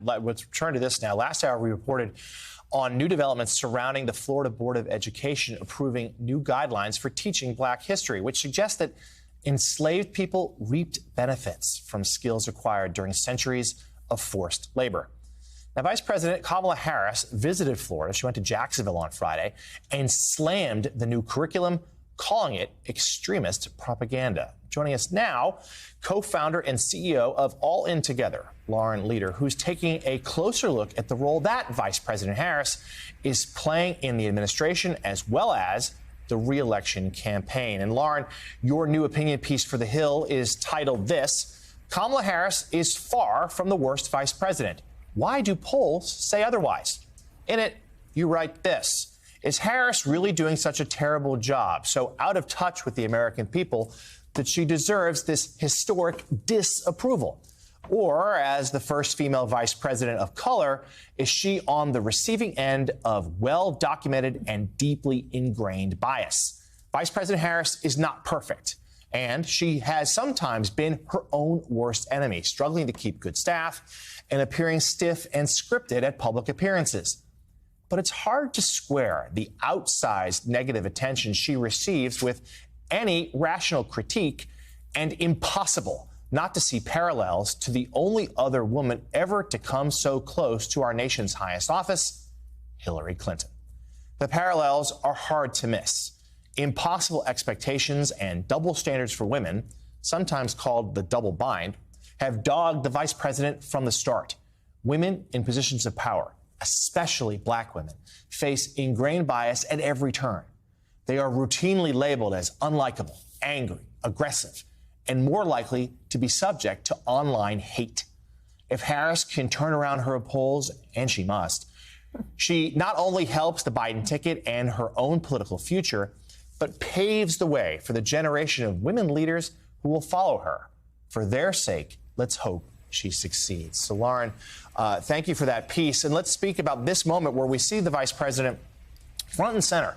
Let's return to this now. Last hour, we reported on new developments surrounding the Florida Board of Education approving new guidelines for teaching Black history, which suggests that enslaved people reaped benefits from skills acquired during centuries of forced labor. Now, Vice President Kamala Harris visited Florida. She went to Jacksonville on Friday and slammed the new curriculum, calling it extremist propaganda. Joining us now, co-founder and CEO of All In Together, Lauren Leader, who's taking a closer look at the role that Vice President Harris is playing in the administration as well as the re-election campaign. And Lauren, your new opinion piece for The Hill is titled this: Kamala Harris is far from the worst vice president. Why do polls say otherwise? In it, you write this: is Harris really doing such a terrible job, so out of touch with the American people, that she deserves this historic disapproval? Or, as the first female vice president of color, is she on the receiving end of well-documented and deeply ingrained bias? Vice President Harris is not perfect, and she has sometimes been her own worst enemy, struggling to keep good staff and appearing stiff and scripted at public appearances. But it's hard to square the outsized negative attention she receives with any rational critique, and impossible not to see parallels to the only other woman ever to come so close to our nation's highest office, Hillary Clinton. The parallels are hard to miss. Impossible expectations and double standards for women, sometimes called the double bind, have dogged the vice president from the start. Women in positions of power, especially Black women, face ingrained bias at every turn. They are routinely labeled as unlikable, angry, aggressive, and more likely to be subject to online hate. If Harris can turn around her polls, and she must, she not only helps the Biden ticket and her own political future, but paves the way for the generation of women leaders who will follow her. For their sake, let's hope she succeeds. So, Lauren, thank you for that piece. And let's speak about this moment where we see the vice president front and center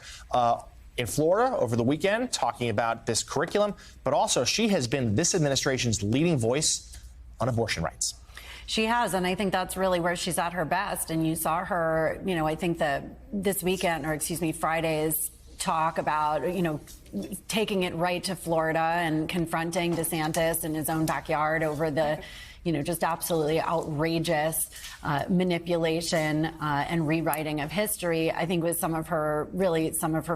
in Florida over the weekend, talking about this curriculum, but also she has been this administration's leading voice on abortion rights. She has, and I think that's really where she's at her best. And you saw her, I think that this weekend, Friday's talk about, taking it right to Florida and confronting DeSantis in his own backyard over the, just absolutely outrageous manipulation and rewriting of history, I think was some of her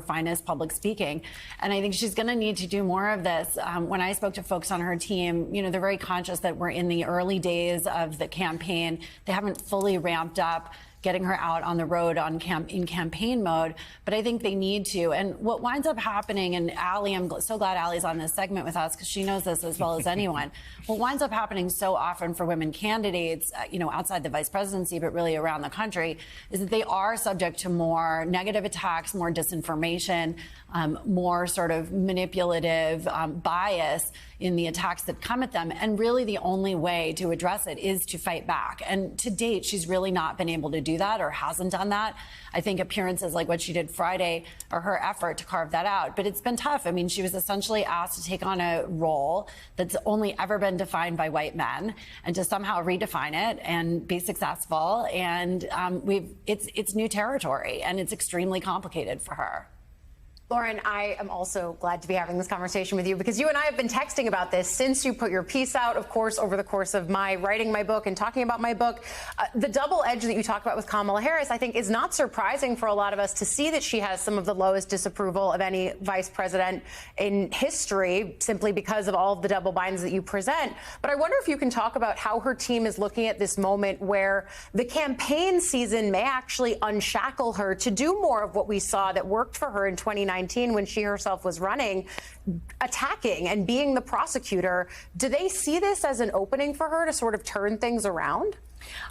finest public speaking. And I think she's going to need to do more of this. When I spoke to folks on her team, they're very conscious that we're in the early days of the campaign. They haven't fully ramped up getting her out on the road in campaign mode, but I think they need to. And what winds up happening, and Allie, I'm so glad Allie's on this segment with us because she knows this as well as anyone. What winds up happening so often for women candidates, outside the vice presidency, but really around the country, is that they are subject to more negative attacks, more disinformation, more sort of manipulative bias in the attacks that come at them. And really the only way to address it is to fight back. And to date, she's really not been able to do that or hasn't done that. I think appearances like what she did Friday are her effort to carve that out. But it's been tough. I mean, she was essentially asked to take on a role that's only ever been defined by white men and to somehow redefine it and be successful. And it's new territory, and it's extremely complicated for her. Lauren, I am also glad to be having this conversation with you because you and I have been texting about this since you put your piece out, of course, over the course of my writing my book and talking about my book. The double edge that you talk about with Kamala Harris, I think, is not surprising for a lot of us to see that she has some of the lowest disapproval of any vice president in history simply because of all of the double binds that you present. But I wonder if you can talk about how her team is looking at this moment where the campaign season may actually unshackle her to do more of what we saw that worked for her in 2019. When she herself was running, attacking and being the prosecutor. Do they see this as an opening for her to sort of turn things around?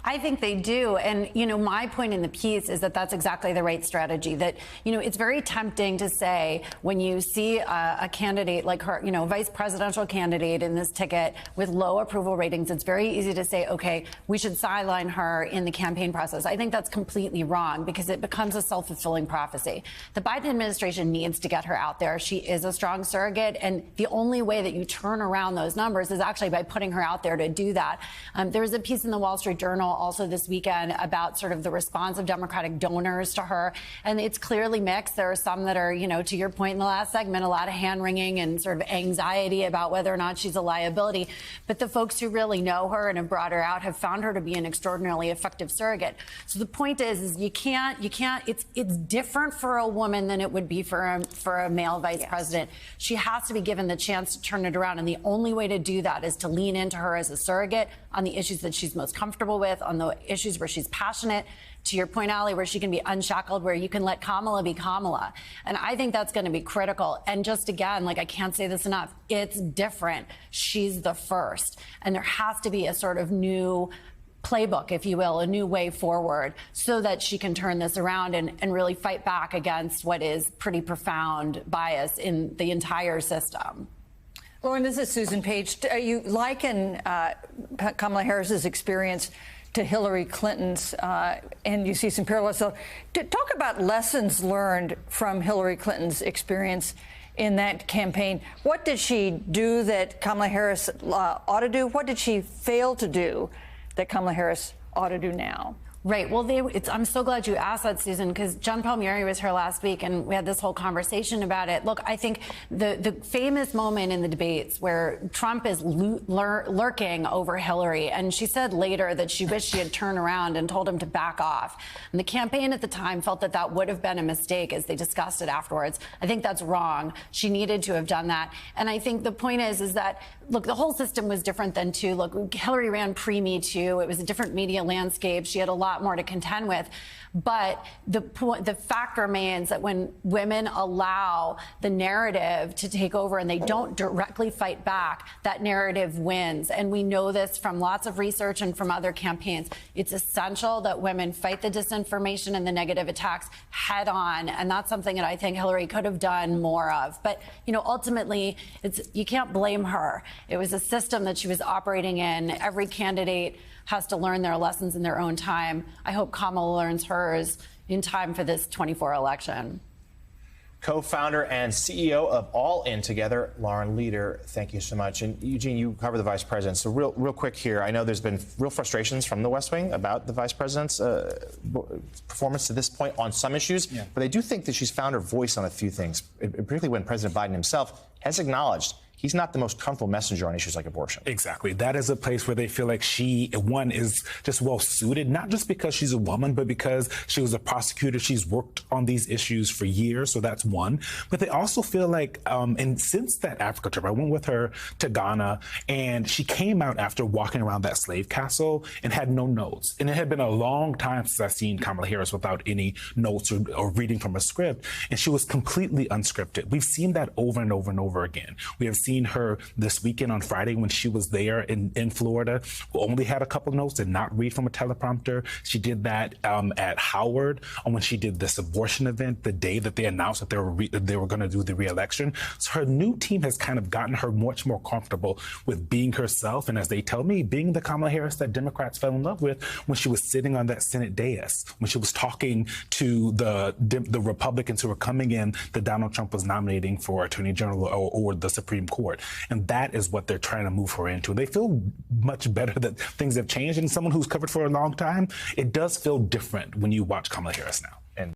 I think they do. And, my point in the piece is that that's exactly the right strategy. That, it's very tempting to say when you see a candidate like her, vice presidential candidate in this ticket with low approval ratings, it's very easy to say, OK, we should sideline her in the campaign process. I think that's completely wrong because it becomes a self-fulfilling prophecy. The Biden administration needs to get her out there. She is a strong surrogate. And the only way that you turn around those numbers is actually by putting her out there to do that. There was a piece in the Wall Street Journal Journal also this weekend about sort of the response of Democratic donors to her. And it's clearly mixed. There are some that are, to your point in the last segment, a lot of hand wringing and sort of anxiety about whether or not she's a liability. But the folks who really know her and have brought her out have found her to be an extraordinarily effective surrogate. So the point is you can't, it's different for a woman than it would be for a male vice president. She has to be given the chance to turn it around. And the only way to do that is to lean into her as a surrogate on the issues that she's most comfortable with, on the issues where she's passionate. To your point, Ali, where she can be unshackled, where you can let Kamala be Kamala. And I think that's going to be critical. And just again, I can't say this enough, it's different. She's the first. And there has to be a sort of new playbook, if you will, a new way forward so that she can turn this around and really fight back against what is pretty profound bias in the entire system. Lauren, this is Susan Page. You liken Kamala Harris's experience to Hillary Clinton's, and you see some parallels. So talk about lessons learned from Hillary Clinton's experience in that campaign. What did she do that Kamala Harris ought to do? What did she fail to do that Kamala Harris ought to do now? Right. Well, I'm so glad you asked that, Susan, because John Palmieri was here last week and we had this whole conversation about it. Look, I think the famous moment in the debates where Trump is lurking over Hillary, and she said later that she wished she had turned around and told him to back off. And the campaign at the time felt that that would have been a mistake as they discussed it afterwards. I think that's wrong. She needed to have done that. And I think the point is that, look, the whole system was different then, too. Look, Hillary ran pre-Me Too. It was a different media landscape. She had a lot more to contend with. But the fact remains that when women allow the narrative to take over and they don't directly fight back, that narrative wins. And we know this from lots of research and from other campaigns. It's essential that women fight the disinformation and the negative attacks head on. And that's something that I think Hillary could have done more of. But, ultimately, you can't blame her. It was a system that she was operating in. Every candidate has to learn their lessons in their own time. I hope Kamala learns hers in time for this 24 election. Co-founder and CEO of All In Together, Lauren Leader, thank you so much. And Eugene, you cover the vice president. So real quick here, I know there's been real frustrations from the West Wing about the vice president's performance to this point on some issues, but I do think that she's found her voice on a few things, particularly when President Biden himself has acknowledged he's not the most comfortable messenger on issues like abortion. Exactly. That is a place where they feel like she, one, is just well suited, not just because she's a woman, but because she was a prosecutor. She's worked on these issues for years. So that's one. But they also feel like, and since that Africa trip, I went with her to Ghana, and she came out after walking around that slave castle and had no notes. And it had been a long time since I've seen Kamala Harris without any notes or reading from a script. And she was completely unscripted. We've seen that over and over and over again. We have seen her this weekend on Friday when she was there in Florida, who only had a couple notes and not read from a teleprompter. She did that at Howard when she did this abortion event the day that they announced that they were going to do the re-election. So her new team has kind of gotten her much more comfortable with being herself. And as they tell me, being the Kamala Harris that Democrats fell in love with when she was sitting on that Senate dais, when she was talking to the Republicans who were coming in that Donald Trump was nominating for Attorney General or the Supreme Court. And that is what they're trying to move her into. They feel much better that things have changed. And someone who's covered for a long time, it does feel different when you watch Kamala Harris now. And